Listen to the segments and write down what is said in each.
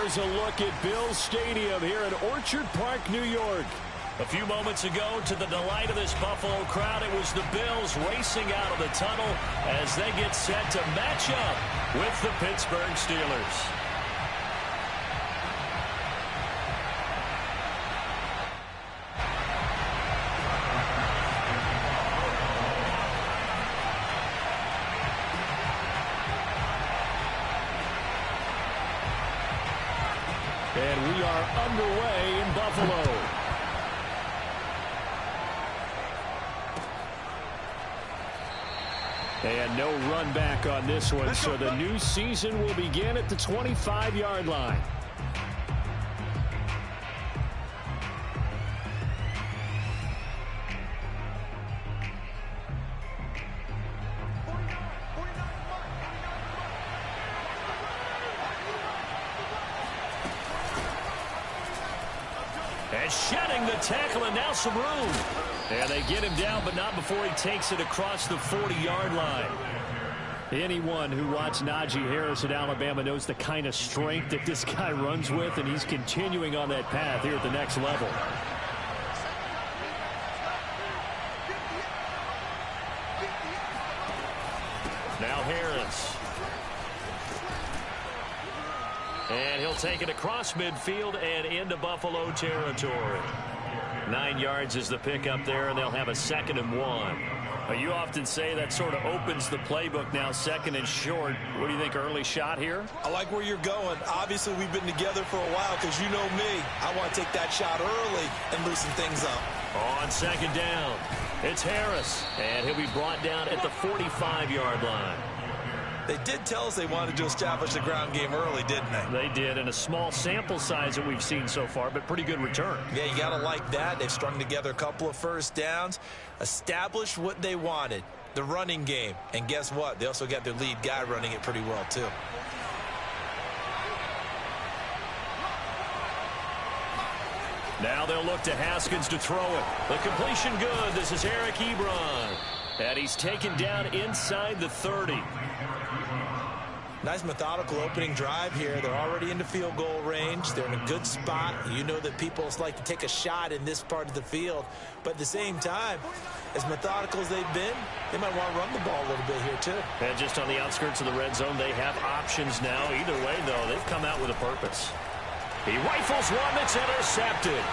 here's a look at Bills Stadium here in Orchard Park, New York. A few moments ago, to the delight of this Buffalo crowd, it was the Bills racing out of the tunnel as they get set to match up with the Pittsburgh Steelers. And we are underway in Buffalo. And no run back on this one, so the new season will begin at the 25-yard line. And shedding the tackle, and now some room. And they get him down, but not before he takes it across the 40-yard line. Anyone who watched Najee Harris at Alabama knows the kind of strength that this guy runs with, and he's continuing on that path here at the next level. Now Harris. And he'll take it across midfield and into Buffalo territory. 9 yards is the pickup there, and they'll have a 2nd and 1. You often say that sort of opens the playbook now, 2nd and short. What do you think, early shot here? I like where you're going. Obviously, we've been together for a while because you know me. I want to take that shot early and loosen things up. On 2nd down, it's Harris, and he'll be brought down at the 45-yard line. They did tell us they wanted to establish the ground game early, didn't they? They did, and a small sample size that we've seen so far, but pretty good return. Yeah, you got to like that. They've strung together a couple of first downs, established what they wanted, the running game. And guess what? They also got their lead guy running it pretty well, too. Now they'll look to Haskins to throw it. The completion good. This is Eric Ebron. And he's taken down inside the 30. Nice methodical opening drive here. They're already into field goal range. They're in a good spot. You know that people like to take a shot in this part of the field. But at the same time, as methodical as they've been, they might want to run the ball a little bit here too. And just on the outskirts of the red zone, they have options now. Either way, though, they've come out with a purpose. He rifles one that's intercepted.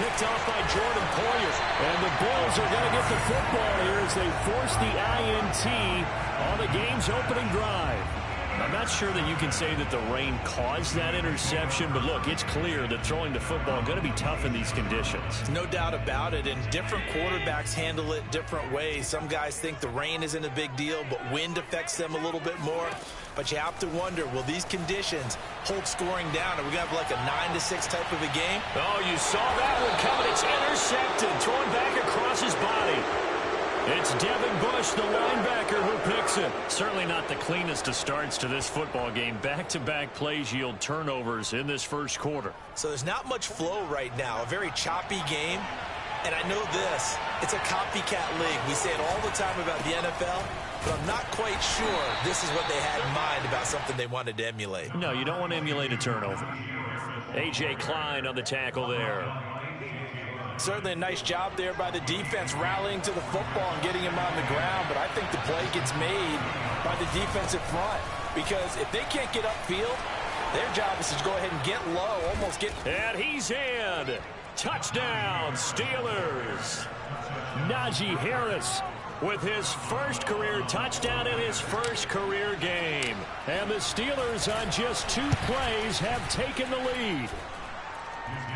Picked off by Jordan Poyer. And the Bills are going to get the football here as they force the INT on the game's opening drive. I'm not sure that you can say that the rain caused that interception, but look, it's clear that throwing the football is going to be tough in these conditions. No doubt about it, and different quarterbacks handle it different ways. Some guys think the rain isn't a big deal, but wind affects them a little bit more. But you have to wonder, will these conditions hold scoring down? Are we going to have like a 9-6 type of a game? Oh, you saw that one coming. It's intercepted, thrown back across his body. It's Devin Bush, the linebacker, who picks it. Certainly not the cleanest of starts to this football game. Back-to-back plays yield turnovers in this first quarter. So there's not much flow right now. A very choppy game. And I know this. It's a copycat league. We say it all the time about the NFL, but I'm not quite sure this is what they had in mind about something they wanted to emulate. No, you don't want to emulate a turnover. A.J. Klein on the tackle there. Certainly a nice job there by the defense rallying to the football and getting him on the ground, but I think the play gets made by the defensive front because if they can't get upfield, their job is to go ahead and get low, almost get... And he's in. Touchdown, Steelers. Najee Harris with his first career touchdown in his first career game. And the Steelers on just 2 plays have taken the lead.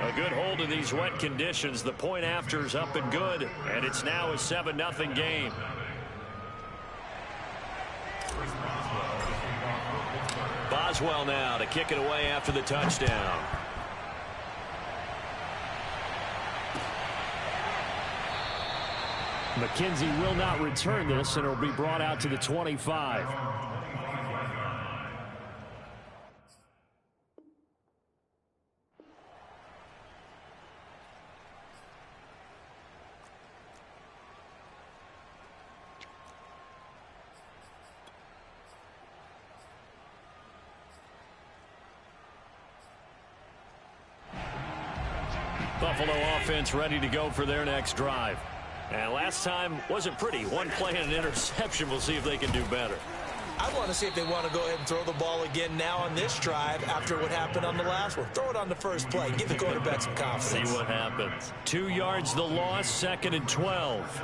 A good hold of these wet conditions. The point after's up and good, and it's now a 7-0 game. Boswell now to kick it away after the touchdown. McKenzie will not return this, and it'll be brought out to the 25. Buffalo offense ready to go for their next drive. And last time wasn't pretty. One play and an interception. We'll see if they can do better. I want to see if they want to go ahead and throw the ball again now on this drive after what happened on the last one. Throw it on the first play. Give the quarterback some confidence. See what happens. 2 yards the loss, 2nd and 12.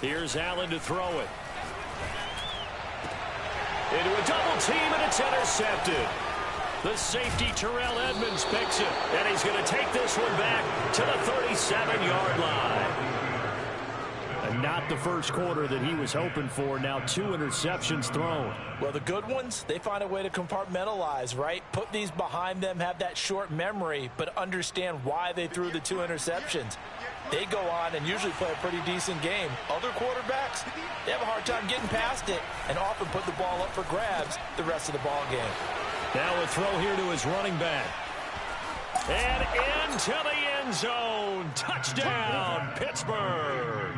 Here's Allen to throw it. Into a double team, and it's intercepted. The safety, Terrell Edmonds, picks it. And he's going to take this one back to the 37-yard line. And not the first quarter that he was hoping for. Now 2 interceptions thrown. Well, the good ones, they find a way to compartmentalize, right? Put these behind them, have that short memory, but understand why they threw the 2 interceptions. They go on and usually play a pretty decent game. Other quarterbacks, they have a hard time getting past it and often put the ball up for grabs the rest of the ball game. Now a throw here to his running back. And into the end zone. Touchdown, Pittsburgh.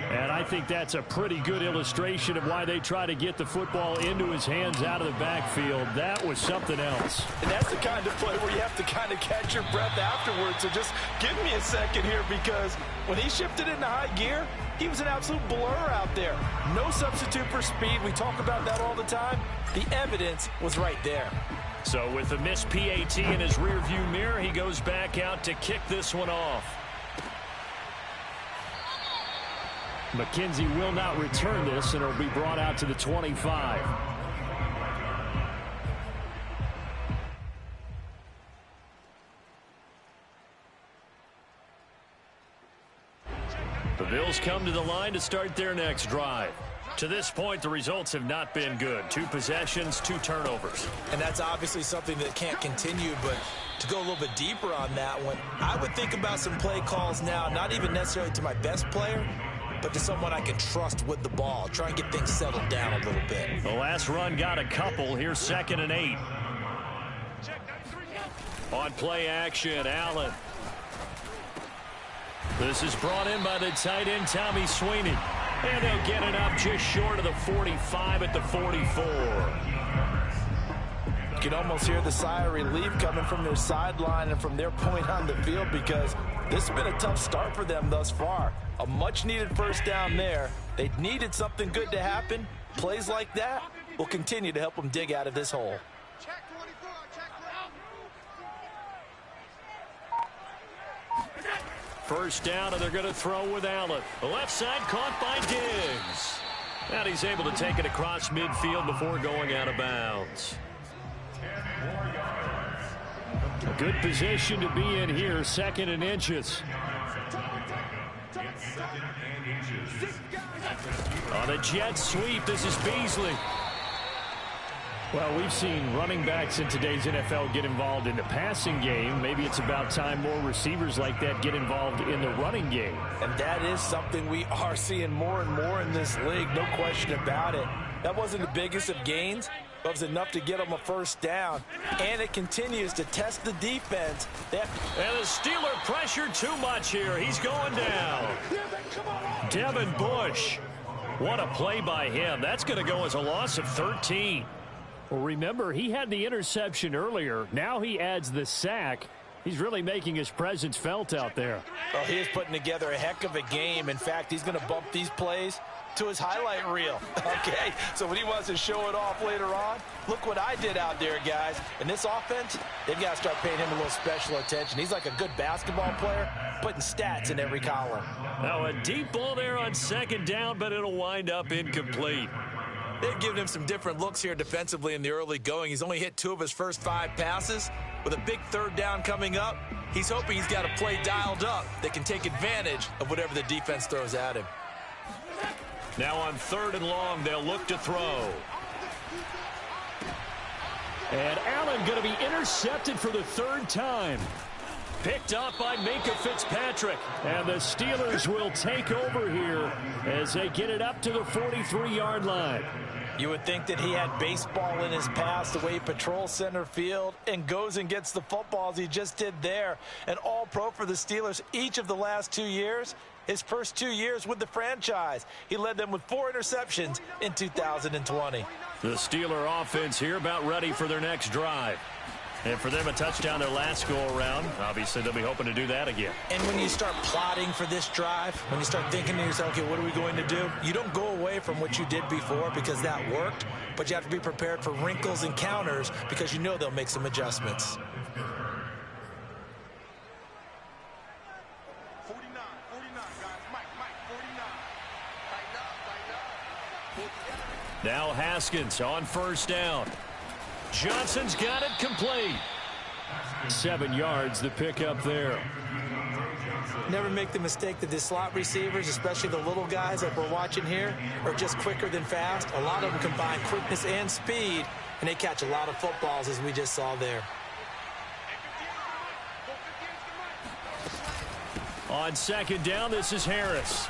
And I think that's a pretty good illustration of why they try to get the football into his hands out of the backfield. That was something else. And that's the kind of play where you have to kind of catch your breath afterwards. So just give me a second here, because when he shifted into high gear, he was an absolute blur out there. No substitute for speed. We talk about that all the time. The evidence was right there. So with the missed PAT in his rearview mirror, he goes back out to kick this one off. McKenzie will not return this, and it'll be brought out to the 25. The Bills come to the line to start their next drive. To this point, the results have not been good. 2 possessions, 2 turnovers. And that's obviously something that can't continue, but to go a little bit deeper on that one, I would think about some play calls now, not even necessarily to my best player, but to someone I can trust with the ball. Try and get things settled down a little bit. The last run got a couple. Here's 2nd and 8. On play action, Allen. This is brought in by the tight end, Tommy Sweeney. And they'll get it up just short of the 45 at the 44. You can almost hear the sigh of relief coming from their sideline and from their point on the field, because this has been a tough start for them thus far. A much-needed first down there. They needed something good to happen. Plays like that will continue to help them dig out of this hole. First down, and they're going to throw with Allen. The left side caught by Diggs. And he's able to take it across midfield before going out of bounds. A good position to be in here, 2nd and inches. On a jet sweep, this is Beasley. Well, we've seen running backs in today's NFL get involved in the passing game. Maybe it's about time more receivers like that get involved in the running game. And that is something we are seeing more and more in this league, no question about it. That wasn't the biggest of gains, but it was enough to get them a first down. And it continues to test the defense. And the Steeler pressure too much here. He's going down. Devin Bush. What a play by him. That's going to go as a loss of 13. Well, remember, he had the interception earlier. Now he adds the sack. He's really making his presence felt out there. Well, he is putting together a heck of a game. In fact, he's going to bump these plays to his highlight reel. Okay, so when he wants to show it off later on, look what I did out there, guys. In this offense, they've got to start paying him a little special attention. He's like a good basketball player, putting stats in every column. Now a deep ball there on 2nd down, but it'll wind up incomplete. They've given him some different looks here defensively in the early going. He's only hit 2 of his first 5 passes. With a big 3rd down coming up, he's hoping he's got a play dialed up that can take advantage of whatever the defense throws at him. Now on 3rd and long, they'll look to throw. And Allen going to be intercepted for the 3rd time. Picked off by Minkah Fitzpatrick. And the Steelers will take over here as they get it up to the 43-yard line. You would think that he had baseball in his past, the way he patrols center field and goes and gets the football as he just did there. An all-pro for the Steelers each of the last 2 years. His first 2 years with the franchise. He led them with 4 interceptions in 2020. The Steeler offense here about ready for their next drive. And for them, a touchdown their last go-around. Obviously, they'll be hoping to do that again. And when you start plotting for this drive, when you start thinking to yourself, okay, what are we going to do? You don't go away from what you did before because that worked, but you have to be prepared for wrinkles and counters because you know they'll make some adjustments. 49, guys. Mike, 49. Now Haskins on first down. Johnson's got it complete. 7 yards, the pickup there. Never make the mistake that the slot receivers, especially the little guys like we're watching here, are just quicker than fast. A lot of them combine quickness and speed, and they catch a lot of footballs, as we just saw there. On second down, this is Harris.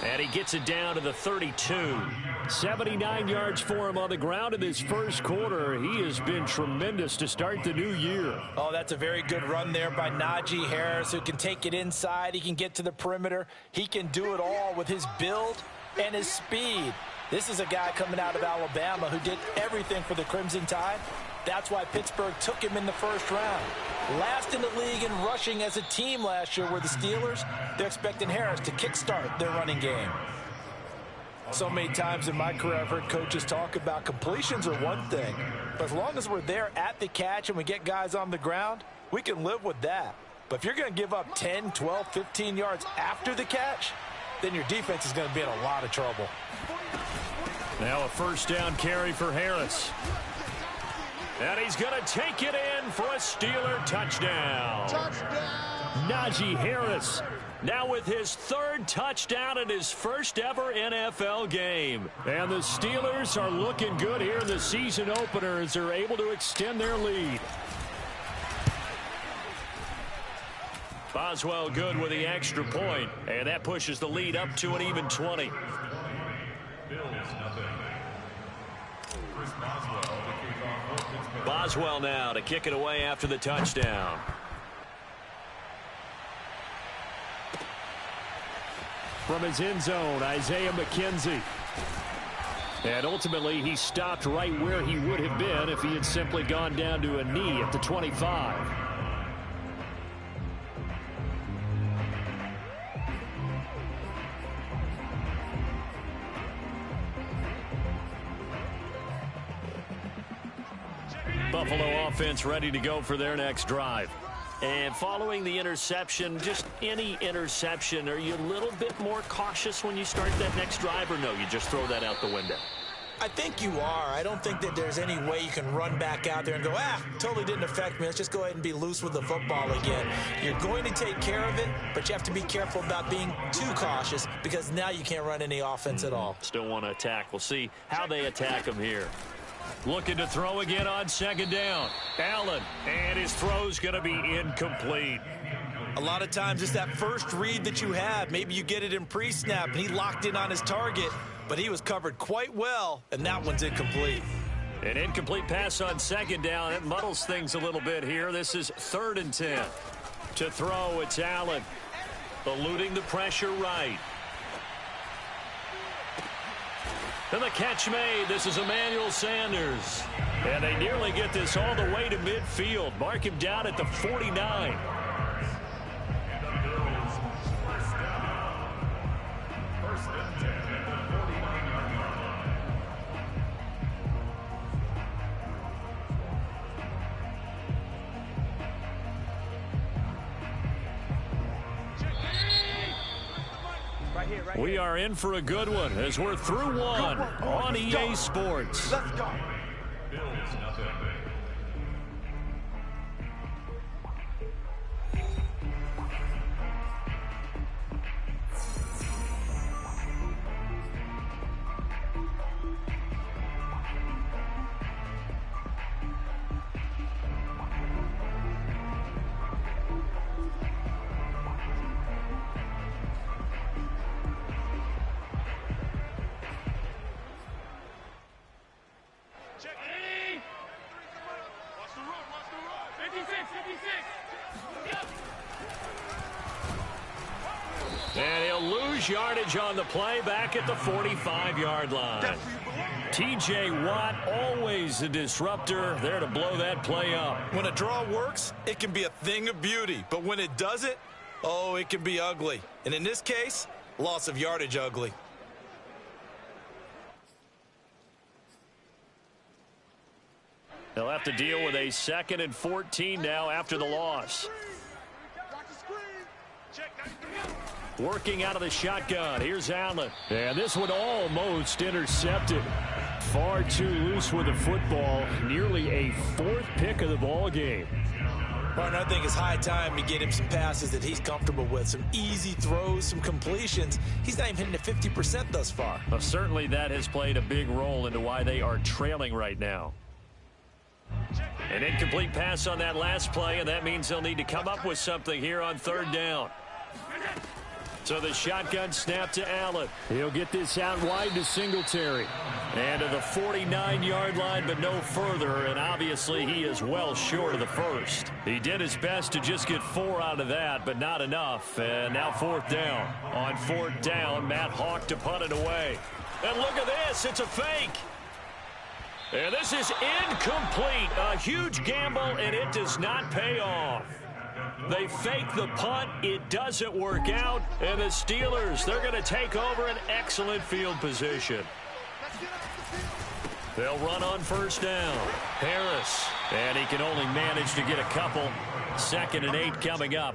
And he gets it down to the 32. 79 yards for him on the ground in this first quarter. He has been tremendous to start the new year. Oh, that's a very good run there by Najee Harris, who can take it inside. He can get to the perimeter. He can do it all with his build and his speed. This is a guy coming out of Alabama who did everything for the Crimson Tide. That's why Pittsburgh took him in the first round. Last in the league in rushing as a team last year were the Steelers. They're expecting Harris to kickstart their running game. So many times in my career I've heard coaches talk about completions are one thing, but as long as we're there at the catch and we get guys on the ground, we can live with that. But if you're going to give up 10, 12, 15 yards after the catch, then your defense is going to be in a lot of trouble. Now a first down carry for Harris. And he's going to take it in for a Steeler touchdown. Najee Harris. Now with his third touchdown in his first ever NFL game. And the Steelers are looking good here in the season opener as they're able to extend their lead. Boswell good with the extra point, and that pushes the lead up to an even 20. Boswell now to kick it away after the touchdown. From his end zone, Isaiah McKenzie. And ultimately, he stopped right where he would have been if he had simply gone down to a knee at the 25. Buffalo offense ready to go for their next drive. And following the interception, just any interception, are you a little bit more cautious when you start that next drive, or no, you just throw that out the window? I think you are. I don't think that there's any way you can run back out there and go, totally didn't affect me. Let's just go ahead and be loose with the football again. You're going to take care of it, but you have to be careful about being too cautious because now you can't run any offense at all. Still want to attack. We'll see how they attack him here. Looking to throw again on second down. Allen, and his throw's going to be incomplete. A lot of times it's that first read that you have. Maybe you get it in pre-snap, and he locked in on his target, but he was covered quite well, and that one's incomplete. An incomplete pass on second down. It muddles things a little bit here. This is 3rd and 10. To throw, it's Allen. Eluding the pressure right. And the catch made. This is Emmanuel Sanders. And they nearly get this all the way to midfield. Mark him down at the 49. We are in for a good one as we're through one on EA Sports. Let's go. And he'll lose yardage on the play back at the 45-yard line. T.J. Watt, always a disruptor, there to blow that play up. When a draw works, it can be a thing of beauty. But when it doesn't, oh, it can be ugly. And in this case, loss of yardage ugly. They'll have to deal with a 2nd and 14 now after the loss. Working out of the shotgun. Here's Allen. And this one almost intercepted. Far too loose with the football. Nearly a 4th pick of the ball game. Partner, I think it's high time to get him some passes that he's comfortable with. Some easy throws, some completions. He's not even hitting at 50% thus far. Well, certainly that has played a big role into why they are trailing right now. An incomplete pass on that last play, and that means they'll need to come up with something here on 3rd down. So the shotgun snap to Allen. He'll get this out wide to Singletary. And to the 49-yard line, but no further. And obviously he is well short of the first. He did his best to just get 4 out of that, but not enough. And now 4th down. On 4th down, Matt Hawk to punt it away. And look at this. It's a fake. And this is incomplete. A huge gamble, and it does not pay off. They fake the punt. It doesn't work out. And the Steelers, they're going to take over an excellent field position. They'll run on 1st down. Harris. And he can only manage to get a couple. 2nd and 8 coming up.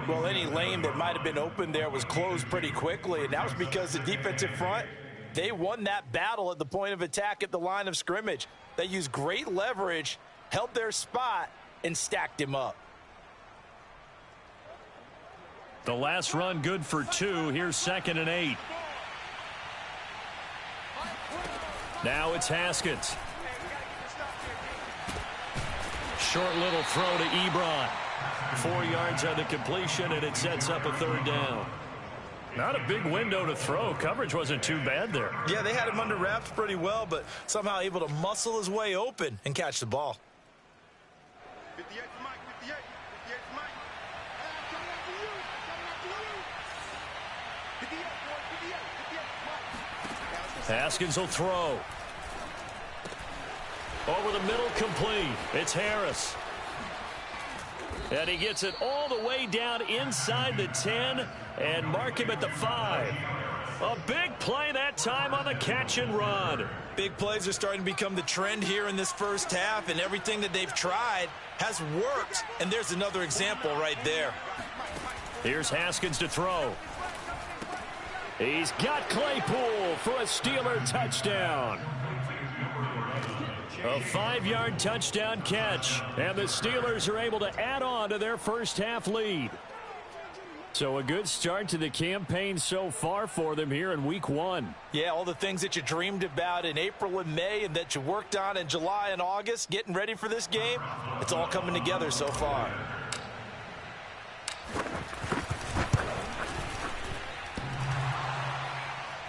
Well, any lane that might have been open there was closed pretty quickly, and that was because the defensive front, they won that battle at the point of attack at the line of scrimmage. They used great leverage, held their spot, and stacked him up. The last run good for 2. Here's 2nd and 8. Now it's Haskins. Short little throw to Ebron. 4 yards on the completion, and it sets up a 3rd down. Not a big window to throw. Coverage wasn't too bad there. Yeah, they had him under wraps pretty well, but somehow able to muscle his way open and catch the ball. 58 for Mike, 58. 58 for Mike. Coming after you. Coming after you. 58, boy, 58. 58, Mike. Haskins will throw. Over the middle, complete. It's Harris. And he gets it all the way down inside the 10 and mark him at the 5. A big play that time on the catch and run. Big plays are starting to become the trend here in this first half, and everything that they've tried has worked. And there's another example right there. Here's Haskins to throw. He's got Claypool for a Steeler touchdown. A 5-yard touchdown catch, and the Steelers are able to add on to their first half lead. So a good start to the campaign so far for them here in week 1. Yeah, all the things that you dreamed about in April and May and that you worked on in July and August, getting ready for this game, it's all coming together so far.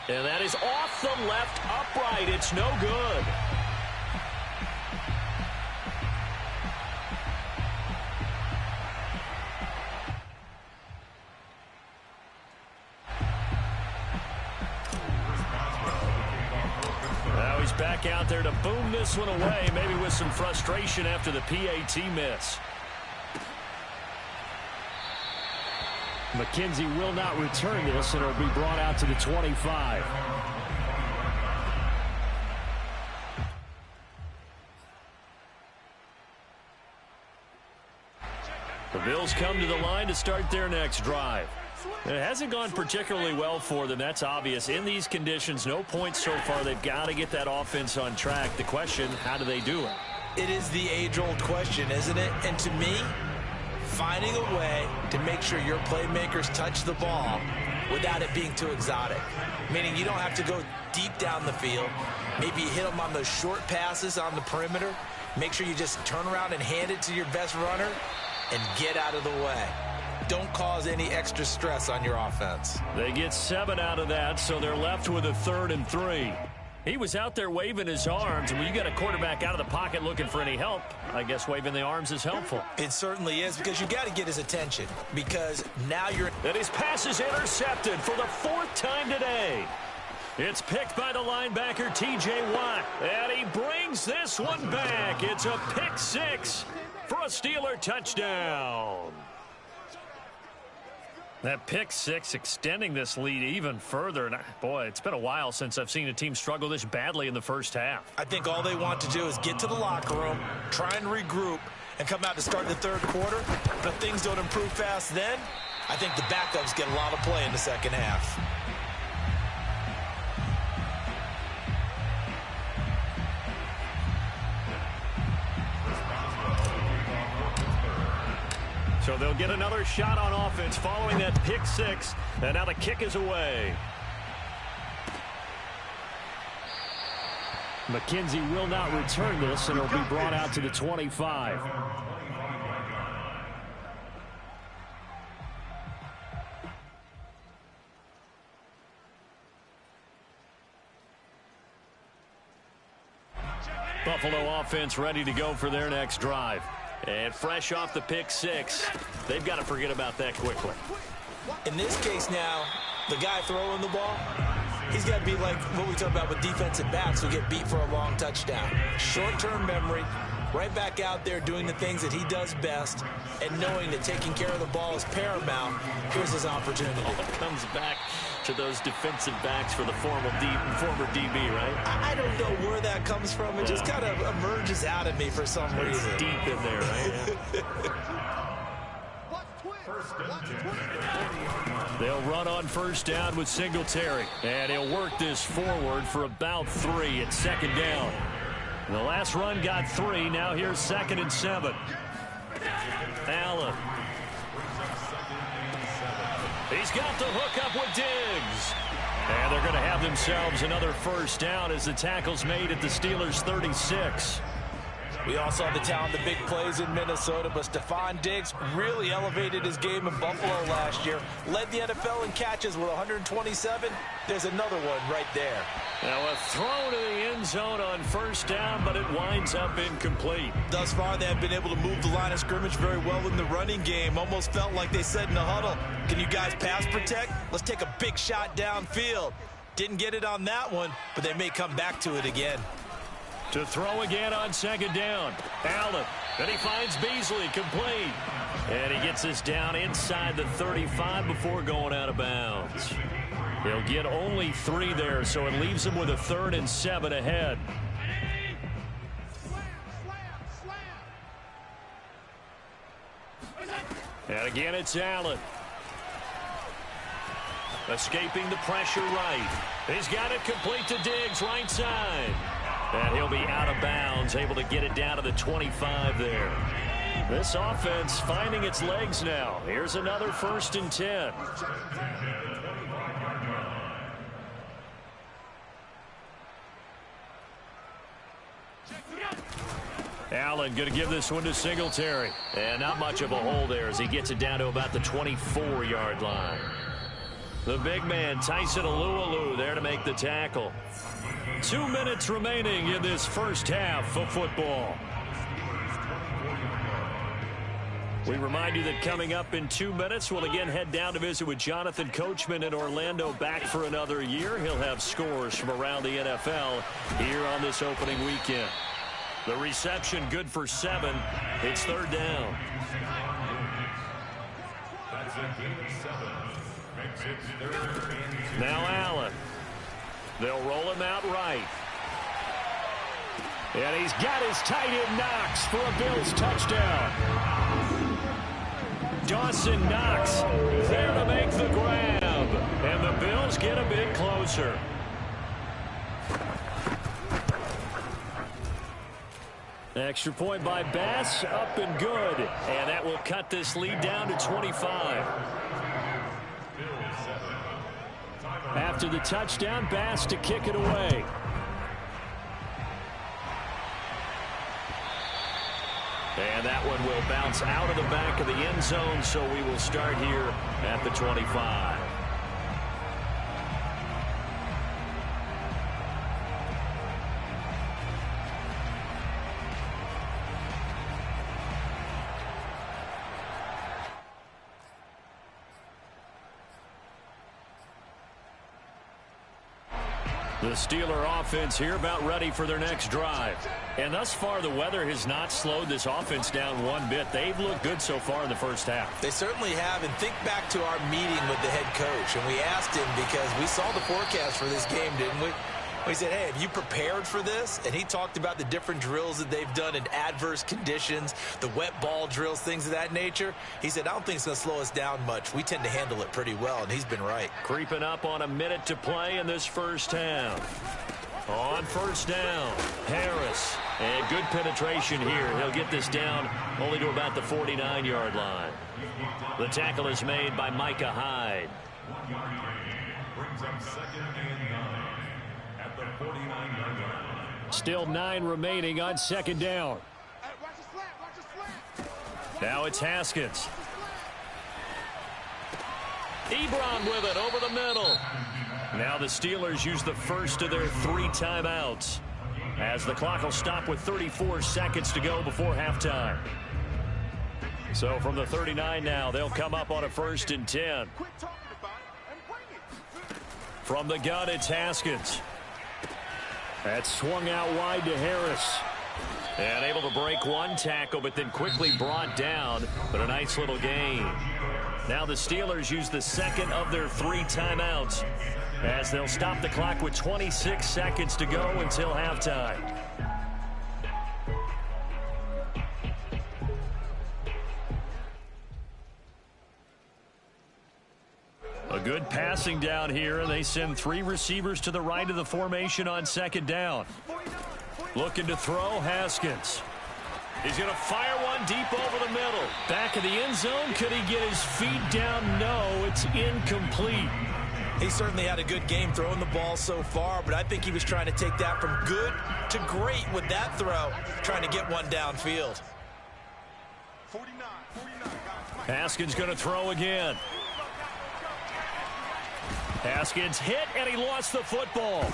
And that is off the left upright. It's no good. Now he's back out there to boom this one away, maybe with some frustration after the PAT miss. McKenzie will not return this, and it'll be brought out to the 25. The Bills come to the line to start their next drive. It hasn't gone particularly well for them. That's obvious. In these conditions, no points so far. They've got to get that offense on track. The question, how do they do it? It is the age-old question, isn't it? And to me, finding a way to make sure your playmakers touch the ball without it being too exotic. Meaning you don't have to go deep down the field. Maybe you hit them on those short passes on the perimeter. Make sure you just turn around and hand it to your best runner and get out of the way. Don't cause any extra stress on your offense. They get 7 out of that, so they're left with a 3rd and 3. He was out there waving his arms, and when you got a quarterback out of the pocket looking for any help, I guess waving the arms is helpful. It certainly is, because you got to get his attention, because now you're... And his pass is intercepted for the 4th time today. It's picked by the linebacker, T.J. Watt, and he brings this one back. It's a pick 6 for a Steeler touchdown. That pick 6 extending this lead even further. And boy, it's been a while since I've seen a team struggle this badly in the first half. I think all they want to do is get to the locker room, try and regroup, and come out to start the third quarter. But if things don't improve fast then, I think the backups get a lot of play in the second half. So they'll get another shot on offense following that pick 6. And now the kick is away. McKenzie will not return this, and it'll be brought out to the 25. Buffalo offense ready to go for their next drive. And fresh off the pick 6, they've got to forget about that quickly. In this case now, the guy throwing the ball, he's got to be like what we talk about with defensive backs who get beat for a long touchdown. Short-term memory, right back out there doing the things that he does best, and knowing that taking care of the ball is paramount. Here's his opportunity. It comes back to those defensive backs for the former DB, right? I don't know where that comes from. It just kind of emerges out of me for some reason. It's deep in there, right? They'll run on first down with Singletary. And he'll work this forward for about 3 at second down. The last run got 3. Now here's 2nd and 7. Allen. He's got the hook up with Diggs. And they're going to have themselves another first down as the tackle's made at the Steelers' 36. We all saw the talent, the big plays in Minnesota, but Stephon Diggs really elevated his game in Buffalo last year. Led the NFL in catches with 127. There's another one right there. Now a throw to the end zone on first down, but it winds up incomplete. Thus far, they have been able to move the line of scrimmage very well in the running game. Almost felt like they said in the huddle, can you guys pass protect? Let's take a big shot downfield. Didn't get it on that one, but they may come back to it again. To throw again on second down. Allen. And he finds Beasley complete. And he gets this down inside the 35 before going out of bounds. He'll get only 3 there, so it leaves him with a 3rd and 7 ahead. And again, it's Allen. Escaping the pressure right. He's got it complete to Diggs, right side. And he'll be out of bounds, able to get it down to the 25 there. This offense finding its legs now. Here's another 1st and 10. Allen going to give this one to Singletary. And not much of a hole there as he gets it down to about the 24-yard line. The big man, Tyson Alualu, there to make the tackle. 2 minutes remaining in this first half of football. We remind you that coming up in 2 minutes, we'll again head down to visit with Jonathan Coachman in Orlando, back for another year. He'll have scores from around the NFL here on this opening weekend. The reception good for 7. It's 3rd down. Now Allen. They'll roll him out right. And he's got his tight end Knox for a Bills touchdown. Dawson Knox there to make the grab. And the Bills get a bit closer. Extra point by Bass, up and good. And that will cut this lead down to 25. After the touchdown, Bass to kick it away. And that one will bounce out of the back of the end zone, so we will start here at the 25. The Steeler offense here about ready for their next drive. And thus far, the weather has not slowed this offense down one bit. They've looked good so far in the first half. They certainly have. And think back to our meeting with the head coach. And we asked him because we saw the forecast for this game, didn't we? We said, hey, have you prepared for this? And he talked about the different drills that they've done in adverse conditions, the wet ball drills, things of that nature. He said, I don't think it's going to slow us down much. We tend to handle it pretty well, and he's been right. Creeping up on a minute to play in this first half. On first down, Harris. And good penetration here. He'll get this down only to about the 49-yard line. The tackle is made by Micah Hyde. Brings up 2nd and 9 at the 49-yard line. Still 9 remaining on 2nd down. Hey, watch the slant, watch the slant. Now it's Haskins. Ebron with it over the middle. Now the Steelers use the first of their 3 timeouts, as the clock will stop with 34 seconds to go before halftime. So from the 39 now, they'll come up on a 1st and 10. Quit talking about it and bring it. From the gun, it's Haskins. That's swung out wide to Harris. And able to break one tackle, but then quickly brought down. But a nice little gain. Now the Steelers use the second of their 3 timeouts, as they'll stop the clock with 26 seconds to go until halftime. A good passing down here. They send 3 receivers to the right of the formation on 2nd down. Looking to throw, Haskins. He's going to fire one deep over the middle. Back of the end zone. Could he get his feet down? No, it's incomplete. He certainly had a good game throwing the ball so far, but I think he was trying to take that from good to great with that throw, trying to get one downfield. 49, guys. Haskins going to throw again. Haskins hit, and he lost the football.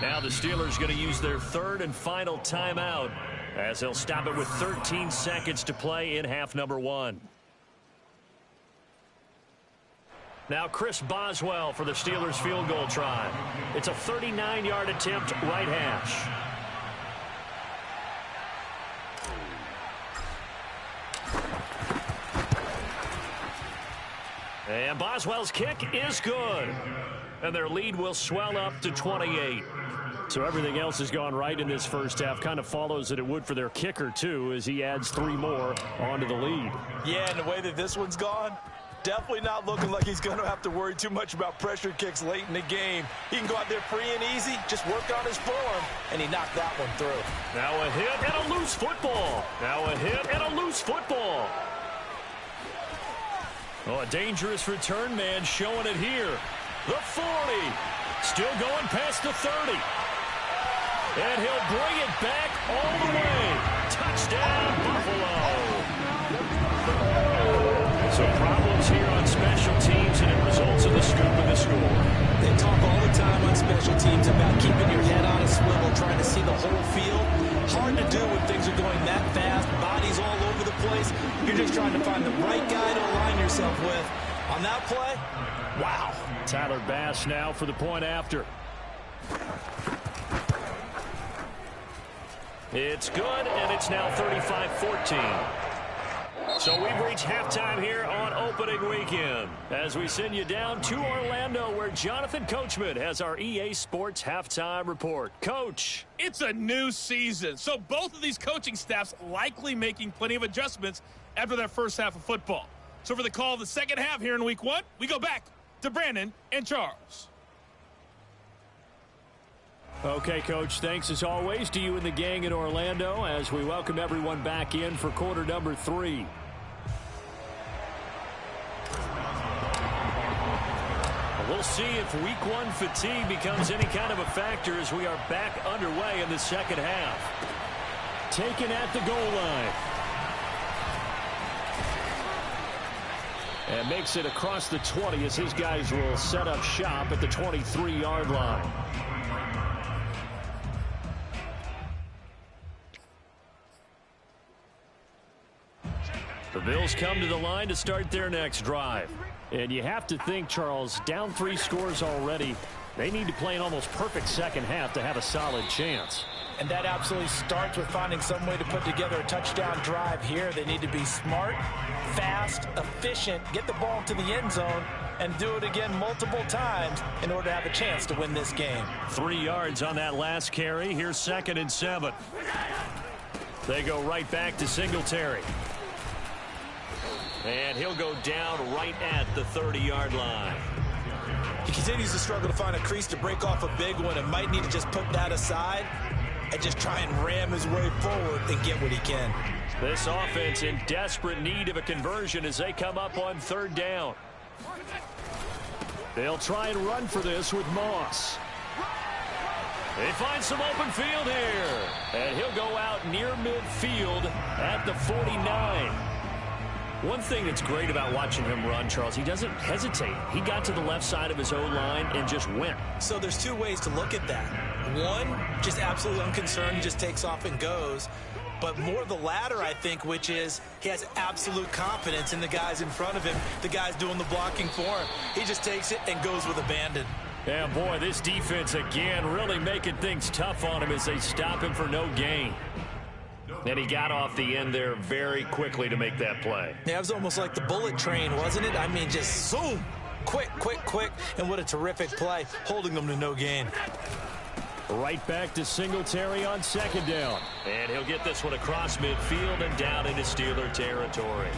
Now the Steelers going to use their 3rd and final timeout, as they'll stop it with 13 seconds to play in half number 1. Now Chris Boswell for the Steelers field goal try. It's a 39-yard attempt, right hash. And Boswell's kick is good. And their lead will swell up to 28. So everything else has gone right in this first half. Kind of follows that it would for their kicker, too, as he adds 3 more onto the lead. Yeah, and the way that this one's gone, definitely not looking like he's going to have to worry too much about pressure kicks late in the game. He can go out there free and easy, just work on his form, and he knocked that one through. Now a hit and a loose football. Now a hit and a loose football. Oh, a dangerous return man showing it here. The 40. Still going past the 30. And he'll bring it back all the way. Touchdown, Buffalo. So problems here on special teams, and it results in the scoop of the score. They talk all the time on special teams about keeping your head on a swivel, trying to see the whole field. Hard to do when things are going that fast, bodies all over the place. You're just trying to find the right guy to align yourself with. On that play, wow. Tyler Bass now for the point after. It's good, and it's now 35-14. So we've reached halftime here on opening weekend, as we send you down to Orlando, where Jonathan Coachman has our EA Sports halftime report. Coach. It's a new season, so both of these coaching staffs likely making plenty of adjustments after their first half of football. So for the call of the second half here in week 1, we go back to Brandon and Charles. Okay, Coach, thanks as always to you and the gang in Orlando as we welcome everyone back in for quarter number 3. We'll see if week 1 fatigue becomes any kind of a factor as we are back underway in the second half. Taken at the goal line. And makes it across the 20 as his guys will set up shop at the 23-yard line. The Bills come to the line to start their next drive. And you have to think, Charles, down 3 scores already. They need to play an almost perfect second half to have a solid chance. And that absolutely starts with finding some way to put together a touchdown drive here. They need to be smart, fast, efficient, get the ball to the end zone, and do it again multiple times in order to have a chance to win this game. 3 yards on that last carry. Here's 2nd and 7. They go right back to Singletary. And he'll go down right at the 30-yard line. He continues to struggle to find a crease to break off a big one and might need to just put that aside and just try and ram his way forward and get what he can. This offense in desperate need of a conversion as they come up on 3rd down. They'll try and run for this with Moss. They find some open field here. And he'll go out near midfield at the 49. One thing that's great about watching him run, Charles, he doesn't hesitate. He got to the left side of his O-line and just went. So there's 2 ways to look at that. One, just absolutely unconcerned, just takes off and goes. But more the latter, I think, which is he has absolute confidence in the guys in front of him, the guys doing the blocking for him. He just takes it and goes with abandon. Yeah, boy, this defense again really making things tough on him as they stop him for no gain. And he got off the end there very quickly to make that play. Yeah, it was almost like the bullet train, wasn't it? I mean, just zoom, quick, quick, quick, and what a terrific play, holding them to no gain. Right back to Singletary on 2nd down. And he'll get this one across midfield and down into Steeler territory.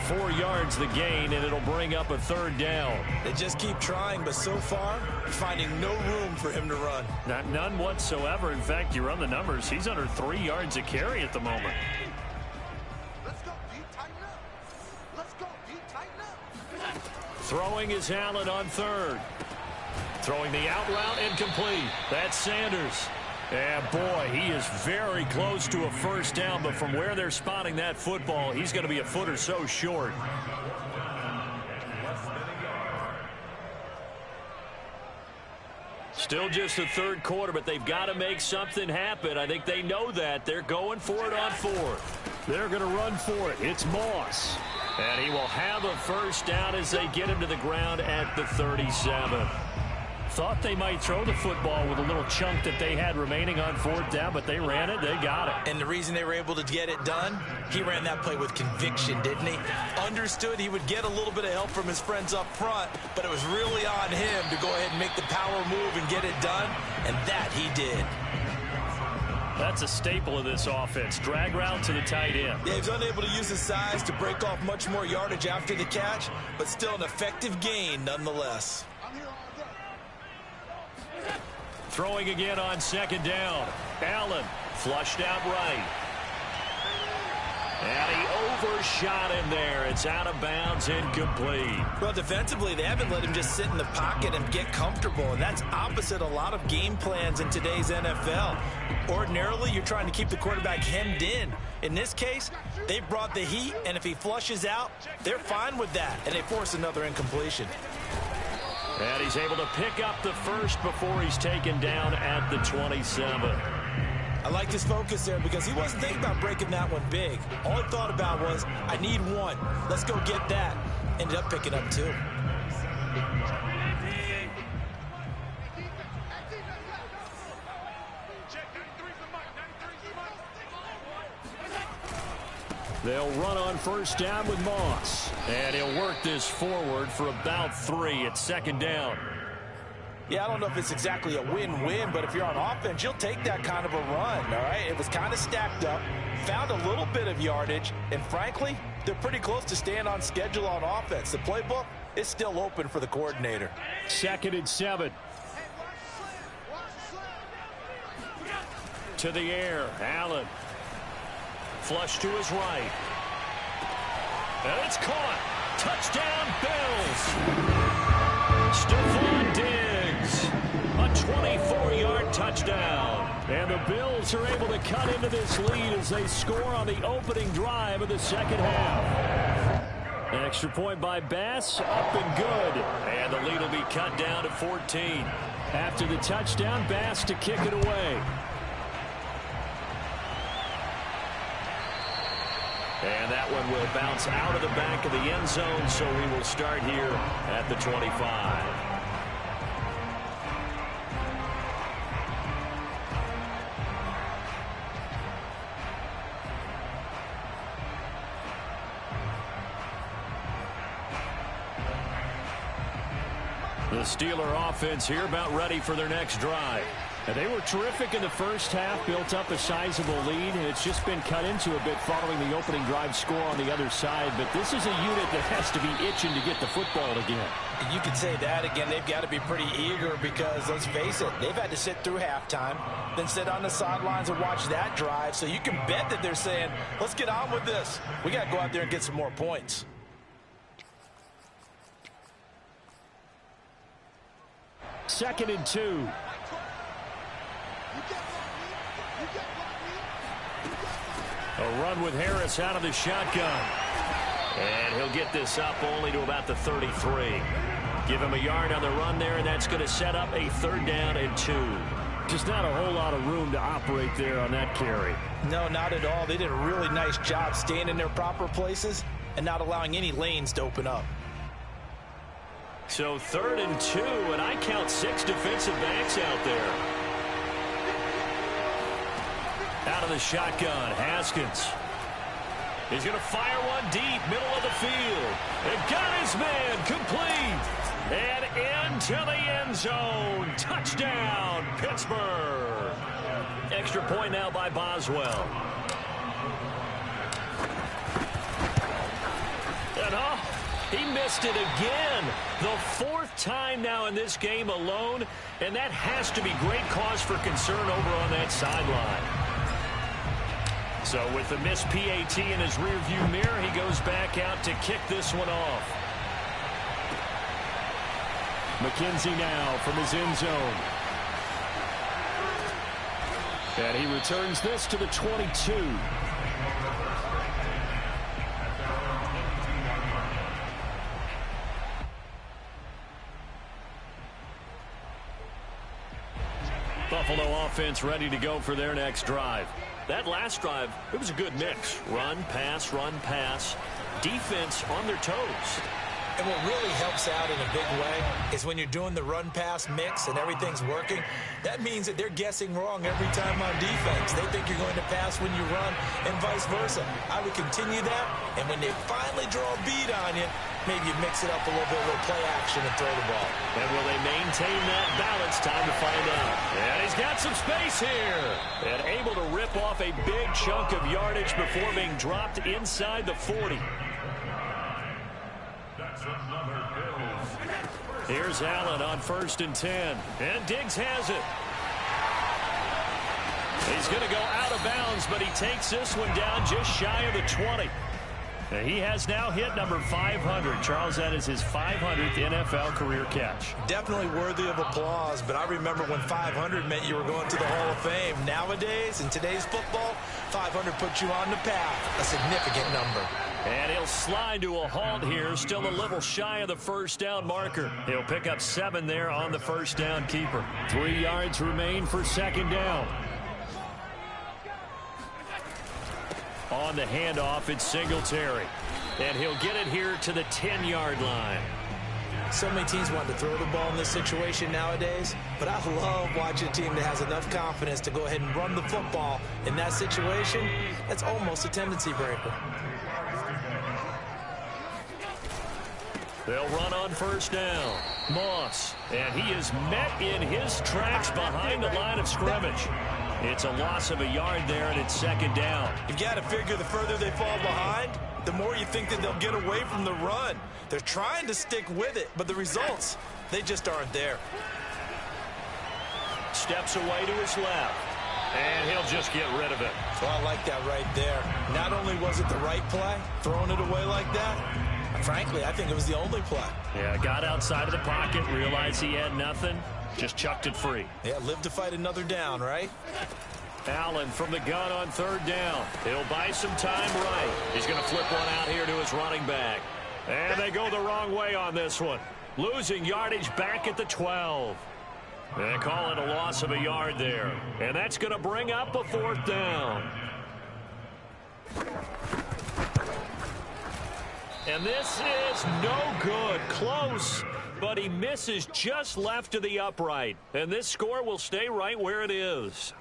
4 yards the gain, and it'll bring up a 3rd down. They just keep trying, but so far, finding no room for him to run. None whatsoever. In fact, you run the numbers, he's under 3 yards a carry at the moment. Let's go, D, tighten up. Let's go, D, tighten up. Throwing is Allen on 3rd. Throwing the out route incomplete. That's Sanders. And boy, he is very close to a 1st down, but from where they're spotting that football, he's going to be a foot or so short. Still just the 3rd quarter, but they've got to make something happen. I think they know that. They're going for it on 4th. They're going to run for it. It's Moss. And he will have a 1st down as they get him to the ground at the 37. Thought they might throw the football with a little chunk that they had remaining on 4th down, but they ran it, they got it. And the reason they were able to get it done, he ran that play with conviction, didn't he? Understood he would get a little bit of help from his friends up front, but it was really on him to go ahead and make the power move and get it done, and that he did. That's a staple of this offense. Drag route to the tight end. Yeah, he was unable to use his size to break off much more yardage after the catch, but still an effective gain nonetheless. Throwing again on 2nd down. Allen flushed out right. And he overshot him there. It's out of bounds, incomplete. Well, defensively, they haven't let him just sit in the pocket and get comfortable, and that's opposite a lot of game plans in today's NFL. Ordinarily, you're trying to keep the quarterback hemmed in. In this case, they brought the heat, and if he flushes out, they're fine with that, and they force another incompletion. And he's able to pick up the 1st before he's taken down at the 27. I like his focus there because he wasn't thinking about breaking that one big. All he thought about was, I need 1. Let's go get that. Ended up picking up 2. They'll run on 1st down with Moss. And he'll work this forward for about 3 at 2nd down. Yeah, I don't know if it's exactly a win-win, but if you're on offense, you'll take that kind of a run, all right? It was kind of stacked up, found a little bit of yardage, and frankly, they're pretty close to staying on schedule on offense. The playbook is still open for the coordinator. 2nd and 7. To the air, Allen. Flush to his right. And it's caught. Touchdown, Bills. Stephon Diggs. A 24-yard touchdown. And the Bills are able to cut into this lead as they score on the opening drive of the 2nd half. An extra point by Bass, up and good. And the lead will be cut down to 14. After the touchdown, Bass to kick it And that one will bounce out of the back of the end zone, so we will start here at the 25. The Steeler offense here about ready for their next drive. And they were terrific in the first half, built up a sizable lead, and it's just been cut into a bit following the opening drive score on the other side. But this is a unit that has to be itching to get the football again. You could say that again. They've got to be pretty eager because, let's face it, they've had to sit through halftime, then sit on the sidelines and watch that drive. So you can bet that they're saying, let's get on with this. We got to go out there and get some more points. Second and 2. A run with Harris out of the shotgun. And he'll get this up only to about the 33. Give him a yard on the run there, and that's going to set up a 3rd down and 2. Just not a whole lot of room to operate there on that carry. No, not at all. They did a really nice job staying in their proper places and not allowing any lanes to open up. So 3rd and 2, and I count 6 defensive backs out there. Out of the shotgun, Haskins. He's going to fire one deep, middle of the field. And got his man, complete. And into the end zone. Touchdown, Pittsburgh. Extra point now by Boswell. And he missed it again. The 4th time now in this game alone, and that has to be great cause for concern over on that sideline. So with the missed PAT in his rearview mirror, he goes back out to kick this one off. McKenzie now from his end zone. And he returns this to the 22. Buffalo offense ready to go for their next drive. That last drive, it was a good mix. Run, pass, defense on their toes. And what really helps out in a big way is when you're doing the run-pass mix and everything's working, that means that they're guessing wrong every time on defense. They think you're going to pass when you run and vice versa. I would continue that, and when they finally draw a bead on you, maybe you mix it up a little bit with play action and throw the ball. And will they maintain that balance? Time to find out. And he's got some space here. And able to rip off a big chunk of yardage before being dropped inside the 40. Here's Allen on 1st and 10. And Diggs has it. He's going to go out of bounds, but he takes this one down just shy of the 20. And he has now hit number 500. Charles, that is his 500th NFL career catch. Definitely worthy of applause, but I remember when 500 meant you were going to the Hall of Fame. Nowadays, in today's football, 500 puts you on the path, a significant number. And he'll slide to a halt here, still a little shy of the 1st down marker. He'll pick up 7 there on the 1st down keeper. 3 yards remain for 2nd down. On the handoff, it's Singletary. And he'll get it here to the 10-yard line. So many teams want to throw the ball in this situation nowadays, but I love watching a team that has enough confidence to go ahead and run the football in that situation. That's almost a tendency breaker. They'll run on 1st down. Moss, and he is met in his tracks behind the line of scrimmage. It's a loss of a yard there, and it's 2nd down. You've got to figure the further they fall behind, the more you think that they'll get away from the run. They're trying to stick with it, but the results, they just aren't there. Steps away to his left, and he'll just get rid of it. Well, I like that right there. Not only was it the right play, throwing it away like that, frankly, I think it was the only play. Yeah, got outside of the pocket, realized he had nothing, just chucked it free. Yeah, live to fight another down, right? Allen from the gun on 3rd down. He'll buy some time right. He's going to flip one out here to his running back. And they go the wrong way on this one. Losing yardage back at the 12. They call it a loss of a yard there. And that's going to bring up a 4th down. And this is no good. Close, but he misses just left of the upright. And this score will stay right where it is.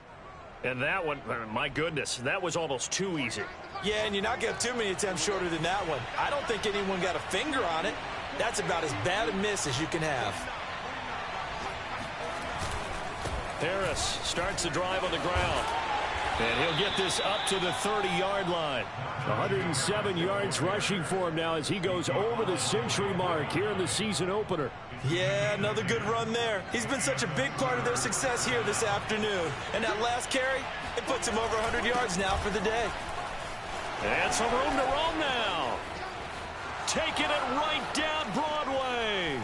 And that one, my goodness, that was almost too easy. Yeah, and you're not going to have too many attempts shorter than that one. I don't think anyone got a finger on it. That's about as bad a miss as you can have. Harris starts the drive on the ground. And he'll get this up to the 30-yard line. 107 yards rushing for him now as he goes over the century mark here in the season opener. Yeah, another good run there. He's been such a big part of their success here this afternoon. And that last carry, it puts him over 100 yards now for the day. And some room to roam now. Taking it right down Broadway.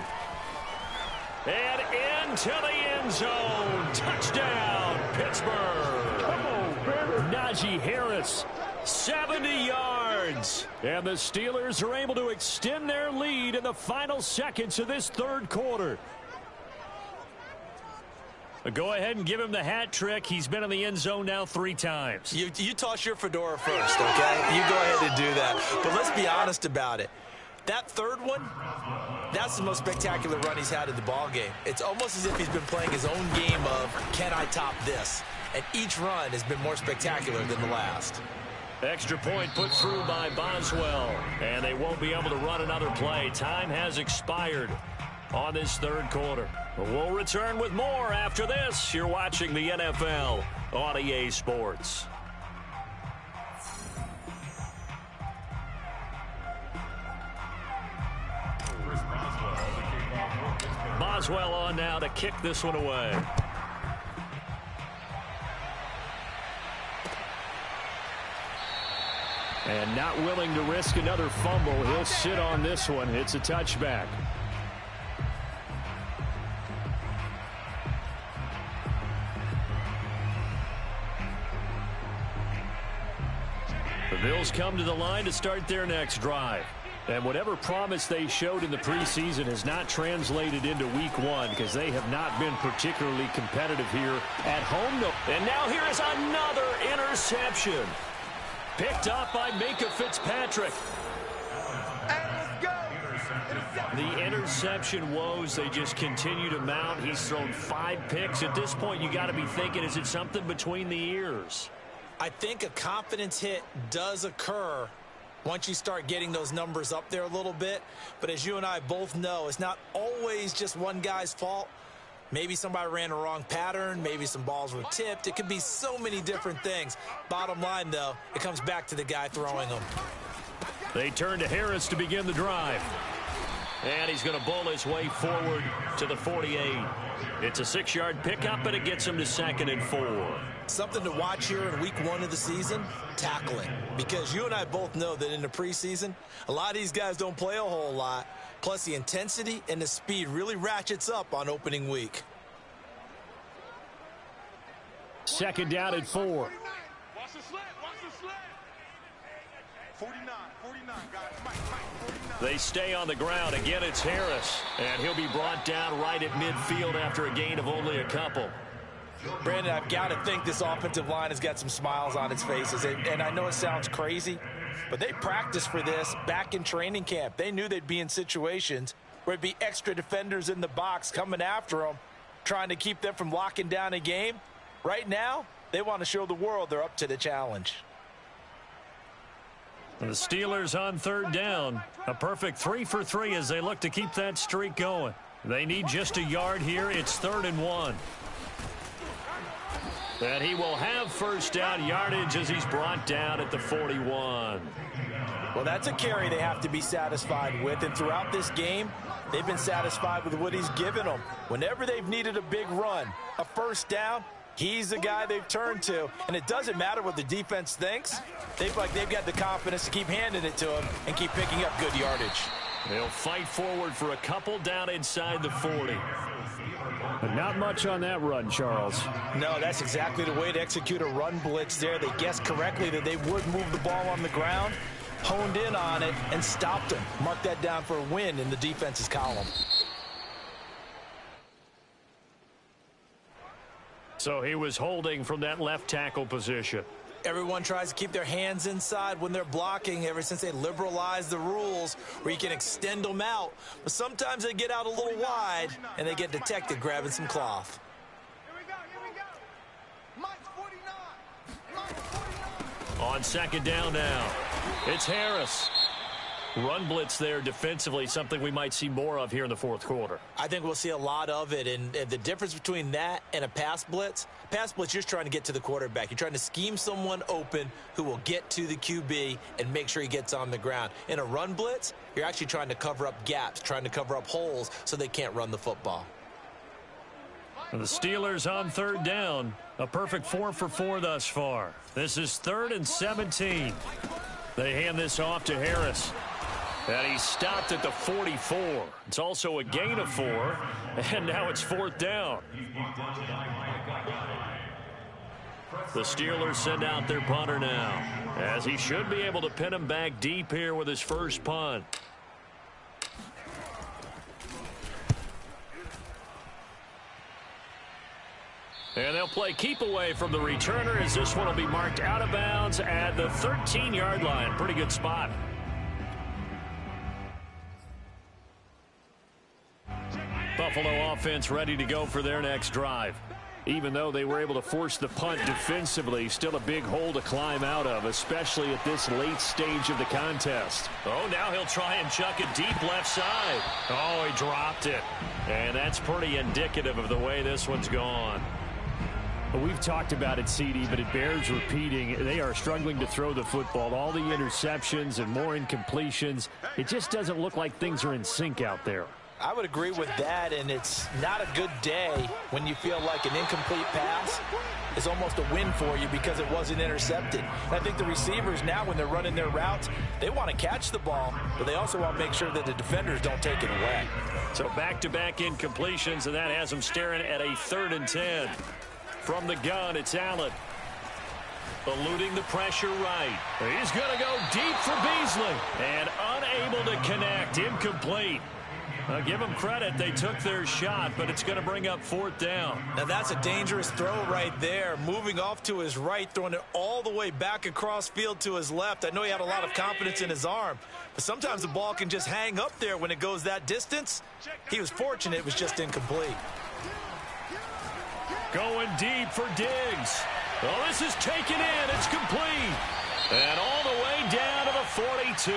And into the end zone. Touchdown, Pittsburgh. Come on, baby. Najee Harris, 70 yards. And the Steelers are able to extend their lead in the final seconds of this third quarter. Go ahead and give him the hat trick. He's been in the end zone now 3 times. You toss your fedora first, okay? You go ahead and do that. But let's be honest about it. That third one, that's the most spectacular run he's had in the ballgame. It's almost as if he's been playing his own game of, can I top this? And each run has been more spectacular than the last. Extra point put through by Boswell. And they won't be able to run another play. Time has expired on this third quarter. We'll return with more after this. You're watching the NFL on EA Sports. Boswell on now to kick this one away. And not willing to risk another fumble. He'll sit on this one. It's a touchback. The Bills come to the line to start their next drive. And whatever promise they showed in the preseason has not translated into week 1 because they have not been particularly competitive here at home. And now here is another interception. Picked up by Minkah Fitzpatrick. The interception woes, they just continue to mount. He's thrown 5 picks. At this point, you got to be thinking, is it something between the ears? I think a confidence hit does occur once you start getting those numbers up there a little bit. But as you and I both know, it's not always just one guy's fault. Maybe somebody ran a wrong pattern. Maybe some balls were tipped. It could be so many different things. Bottom line, though, it comes back to the guy throwing them. They turn to Harris to begin the drive. And he's going to bull his way forward to the 48. It's a 6-yard pickup, and it gets him to 2nd and 4. Something to watch here in week 1 of the season, tackling. Because you and I both know that in the preseason, a lot of these guys don't play a whole lot. Plus, the intensity and the speed really ratchets up on opening week. 2nd down and 4. Watch the slant. 49, guys. Mike, 49. They stay on the ground. Again, it's Harris. And he'll be brought down right at midfield after a gain of only a couple. Brandon, I've got to think this offensive line has got some smiles on its faces. And I know it sounds crazy, but they practiced for this back in training camp. They knew they'd be in situations where it'd be extra defenders in the box coming after them, trying to keep them from locking down a game. Right now, they want to show the world they're up to the challenge. The Steelers on 3rd down. A perfect 3 for 3 as they look to keep that streak going. They need just a yard here. It's 3rd and 1. And he will have first down yardage as he's brought down at the 41. Well, that's a carry they have to be satisfied with. And throughout this game, they've been satisfied with what he's given them. Whenever they've needed a big run, a first down, he's the guy they've turned to. And it doesn't matter what the defense thinks. They've got the confidence to keep handing it to him and keep picking up good yardage. They'll fight forward for a couple down inside the 40. But not much on that run, Charles. No, that's exactly the way to execute a run blitz there. They guessed correctly that they would move the ball on the ground, honed in on it, and stopped them. Mark that down for a win in the defense's column. So he was holding from that left tackle position. Everyone tries to keep their hands inside when they're blocking ever since they liberalized the rules where you can extend them out. But sometimes they get out a little wide and they get detected grabbing some cloth. On second down now, it's Harris. Run blitz there defensively, something we might see more of here in the fourth quarter. I think we'll see a lot of it, and the difference between that and a pass blitz, you're just trying to get to the quarterback. You're trying to scheme someone open who will get to the QB and make sure he gets on the ground. In a run blitz, you're actually trying to cover up gaps, trying to cover up holes so they can't run the football. The Steelers on third down, a perfect 4 for 4 thus far. This is 3rd and 17. They hand this off to Harris. And he stopped at the 44. It's also a gain of 4, and now it's 4th down. The Steelers send out their punter now, as he should be able to pin him back deep here with his first punt. And they'll play keep away from the returner, as this one will be marked out of bounds at the 13-yard line. Pretty good spot. Buffalo offense ready to go for their next drive. Even though they were able to force the punt defensively, still a big hole to climb out of, especially at this late stage of the contest. Oh, now he'll try and chuck it deep left side. Oh, he dropped it. And that's pretty indicative of the way this one's gone. We've talked about it, CD, but it bears repeating. They are struggling to throw the football. All the interceptions and more incompletions. It just doesn't look like things are in sync out there. I would agree with that, and it's not a good day when you feel like an incomplete pass is almost a win for you because it wasn't intercepted. And I think the receivers now, when they're running their routes, they want to catch the ball, but they also want to make sure that the defenders don't take it away. So back-to-back incompletions, and that has them staring at a 3rd and 10. From the gun, it's Allen. Eluding the pressure right. He's going to go deep for Beasley. And unable to connect. Incomplete. Give them credit. They took their shot, but it's going to bring up 4th down. Now, that's a dangerous throw right there. Moving off to his right, throwing it all the way back across field to his left. I know he had a lot of confidence in his arm, but sometimes the ball can just hang up there when it goes that distance. He was fortunate it was just incomplete. Going deep for Diggs. Oh, this is taken in. It's complete. And all the way down to the 42.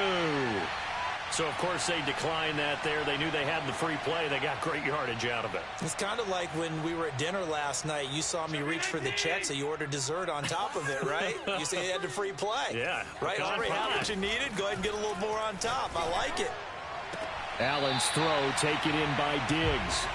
So, of course, they declined that there. They knew they had the free play. They got great yardage out of it. It's kind of like when we were at dinner last night. You saw me reach for the check, so you ordered dessert on top of it, right? You said you had the free play. Yeah. Right? Already had what you needed. Go ahead and get a little more on top. I like it. Allen's throw taken in by Diggs.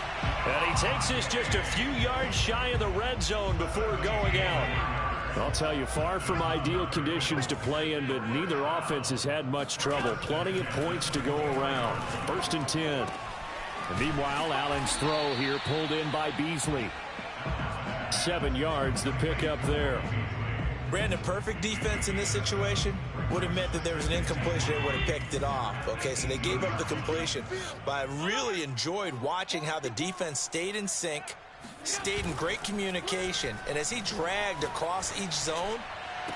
And he takes this just a few yards shy of the red zone before going out. I'll tell you, far from ideal conditions to play in, but neither offense has had much trouble. Plenty of points to go around. 1st and 10. And meanwhile, Allen's throw here pulled in by Beasley. 7 yards, the pickup there. Brandon, perfect defense in this situation would have meant that there was an incompletion. They would have picked it off. Okay, so they gave up the completion. But I really enjoyed watching how the defense stayed in sync, stayed in great communication, and as he dragged across each zone,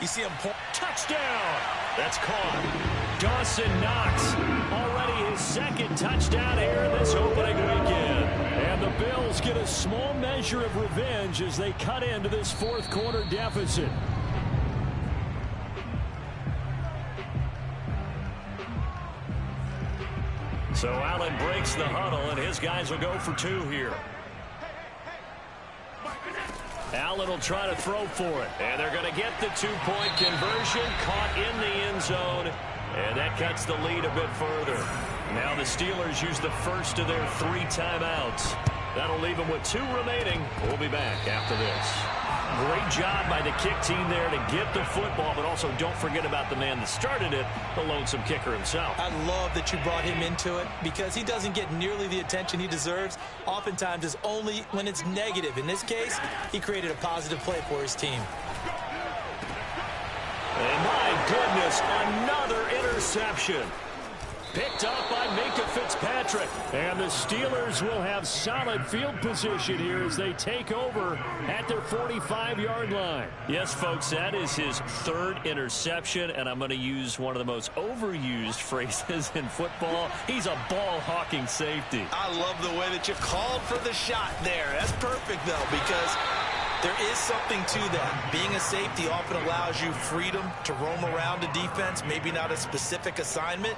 you see him point. Touchdown! That's caught. Dawson Knox, already his 2nd touchdown here in this opening weekend. And the Bills get a small measure of revenge as they cut into this 4th quarter deficit. So Allen breaks the huddle, and his guys will go for 2 here. Allen will try to throw for it. And they're going to get the 2-point conversion. Caught in the end zone. And that cuts the lead a bit further. Now the Steelers use the first of their 3 timeouts. That'll leave them with 2 remaining. We'll be back after this. Great job by the kick team there to get the football, but also don't forget about the man that started it, the lonesome kicker himself. I love that you brought him into it because he doesn't get nearly the attention he deserves. Oftentimes it's only when it's negative. In this case, he created a positive play for his team. And my goodness, another interception. Picked up by Minkah Fitzpatrick. Patrick. And the Steelers will have solid field position here as they take over at their 45-yard line. Yes, folks, that is his third interception, and I'm going to use one of the most overused phrases in football. He's a ball-hawking safety. I love the way that you called for the shot there. That's perfect, though, because there is something to that. Being a safety often allows you freedom to roam around a defense, maybe not a specific assignment.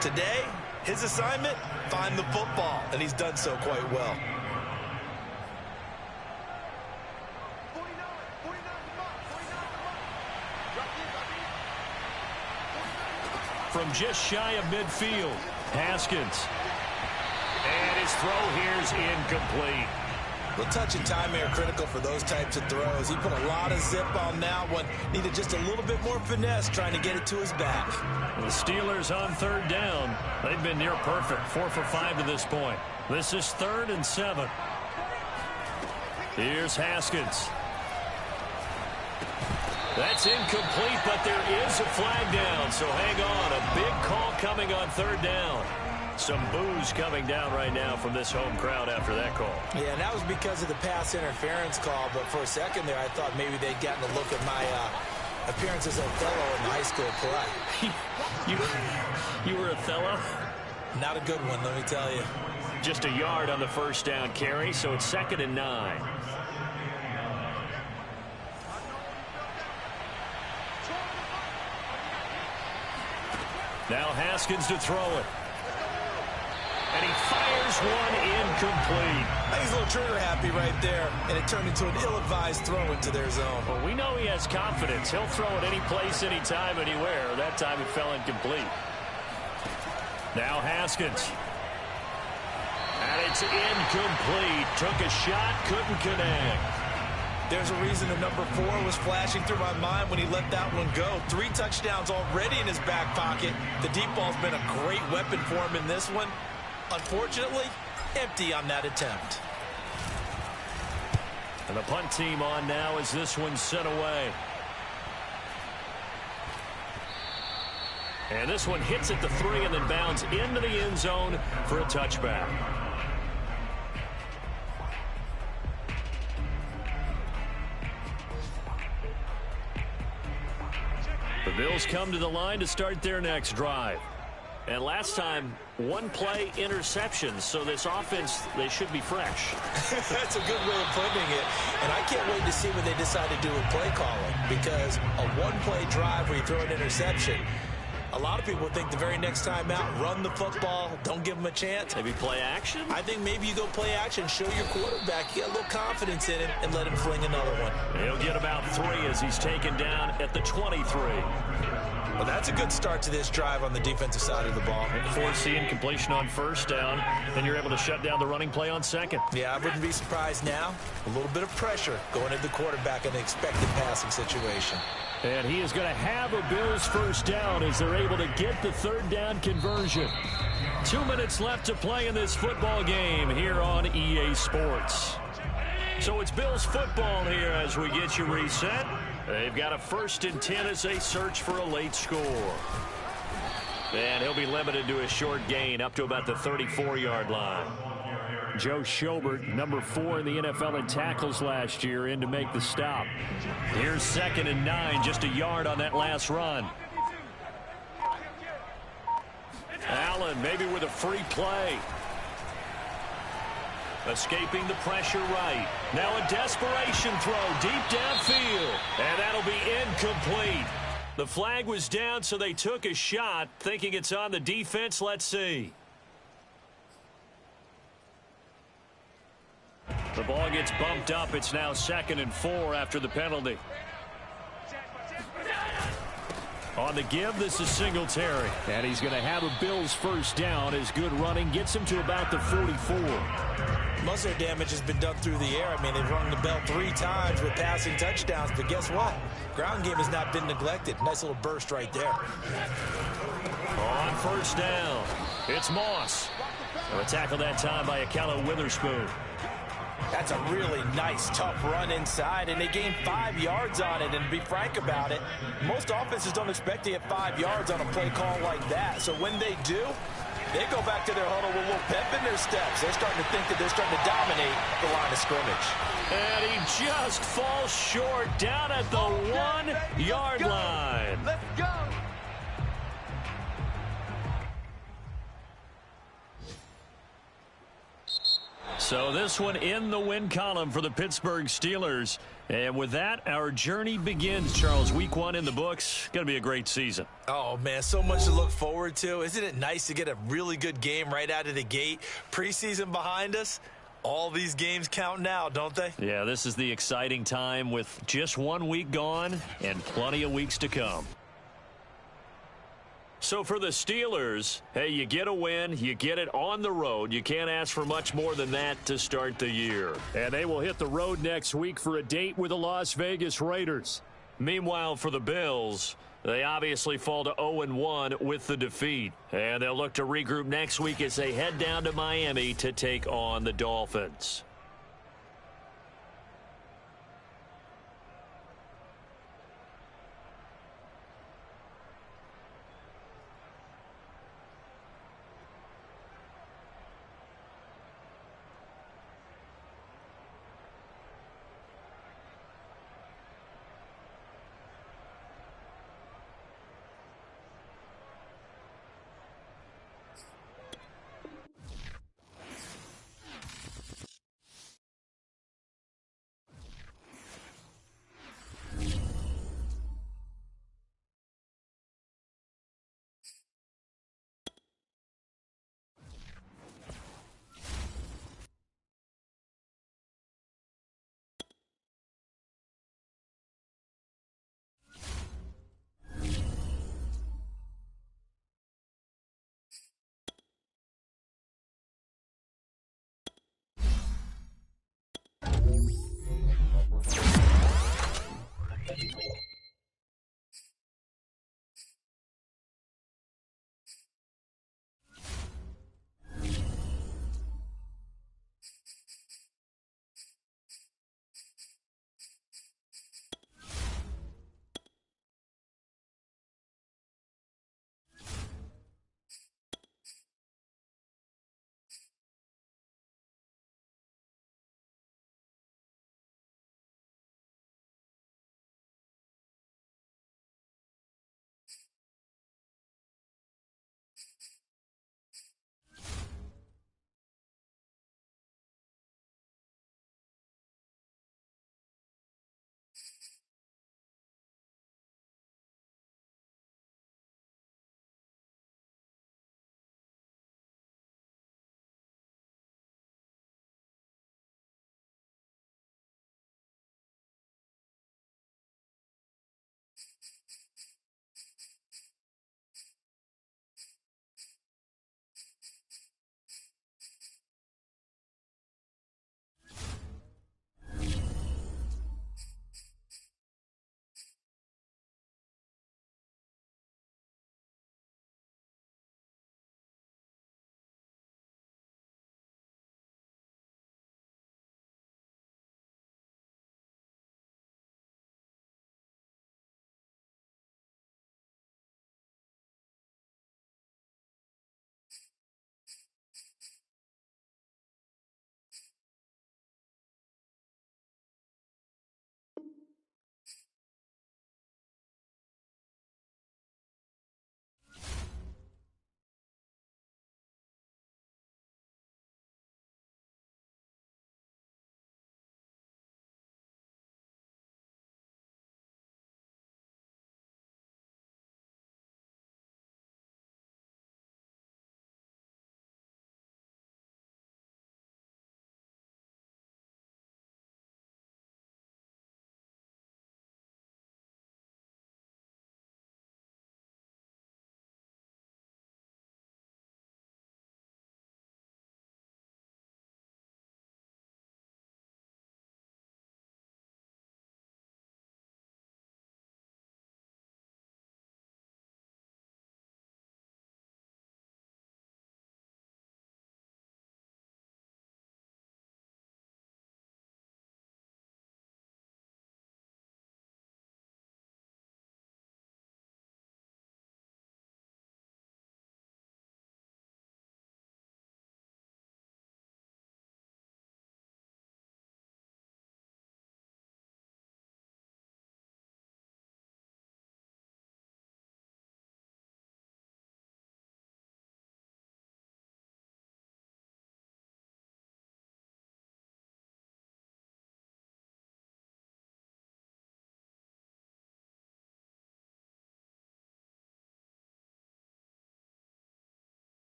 Today, his assignment, find the football, and he's done so quite well. From just shy of midfield, Haskins. And his throw here is incomplete. Well, touch and time are critical for those types of throws. He put a lot of zip on that one. Needed just a little bit more finesse trying to get it to his back. The Steelers on third down. They've been near perfect. 4 for 5 to this point. This is 3rd and 7. Here's Haskins. That's incomplete, but there is a flag down, so hang on. A big call coming on third down. Some boos coming down right now from this home crowd after that call. Yeah, and that was because of the pass interference call, but for a second there I thought maybe they'd gotten a look at my appearance as Othello in the high school play. You were Othello? Not a good one, let me tell you. Just a yard on the first down carry, so it's 2nd and 9. Now Haskins to throw it. And he fires one incomplete. He's a little trigger happy right there, and it turned into an ill-advised throw into their zone. Well, we know he has confidence. He'll throw it any place, anytime, anywhere. That time it fell incomplete. Now Haskins. And it's incomplete. Took a shot, couldn't connect. There's a reason the number 4 was flashing through my mind when he let that one go. 3 touchdowns already in his back pocket. The deep ball's been a great weapon for him in this one. Unfortunately, empty on that attempt. And the punt team on now as this one's sent away. And this one hits at the 3 and then bounds into the end zone for a touchback. The Bills come to the line to start their next drive. And last time, 1-play interceptions, so this offense, they should be fresh. That's a good way of putting it. And I can't wait to see what they decide to do with play calling, because a 1-play drive where you throw an interception, a lot of people think the very next time out, run the football, don't give them a chance. Maybe play action? I think maybe you go play action, show your quarterback, you get a little confidence in him, and let him fling another one. He'll get about 3 as he's taken down at the 23. Well, that's a good start to this drive on the defensive side of the ball. Force the incompletion on first down, then you're able to shut down the running play on second. Yeah, I wouldn't be surprised now. A little bit of pressure going at the quarterback in the expected passing situation. And he is going to have a Bills first down as they're able to get the third down conversion. 2 minutes left to play in this football game here on EA Sports. So it's Bills football here as we get you reset. They've got a 1st and 10 as they search for a late score. And he'll be limited to a short gain up to about the 34-yard line. Joe Schobert, number 4 in the NFL in tackles last year, in to make the stop. Here's 2nd and 9, just a yard on that last run. Allen maybe with a free play. Escaping the pressure right. Now a desperation throw deep downfield. And that'll be incomplete. The flag was down, so they took a shot, thinking it's on the defense. Let's see. The ball gets bumped up. It's now 2nd and 4 after the penalty. On the give, this is Singletary. And he's going to have a Bills first down as good running gets him to about the 44. Most of their damage has been done through the air. I mean, they've rung the bell 3 times with passing touchdowns, but guess what? Ground game has not been neglected. Nice little burst right there. On first down, it's Moss. A tackle that time by Ahkello Witherspoon. That's a really nice, tough run inside, and they gained 5 yards on it. And to be frank about it, most offenses don't expect to get 5 yards on a play call like that. So when they do, They go back to their huddle with a little pep in their steps. They're starting to think that they're starting to dominate the line of scrimmage. And he just falls short down at the 1-yard line. Let's go. So this one in the win column for the Pittsburgh Steelers. And with that, our journey begins, Charles. Week 1 in the books. Going to be a great season. Oh, man, so much to look forward to. Isn't it nice to get a really good game right out of the gate? Preseason behind us. All these games count now, don't they? Yeah, this is the exciting time with just 1 week gone and plenty of weeks to come. So for the Steelers, hey, you get a win, you get it on the road. You can't ask for much more than that to start the year. And they will hit the road next week for a date with the Las Vegas Raiders. Meanwhile, for the Bills, they obviously fall to 0-1 with the defeat. And they'll look to regroup next week as they head down to Miami to take on the Dolphins.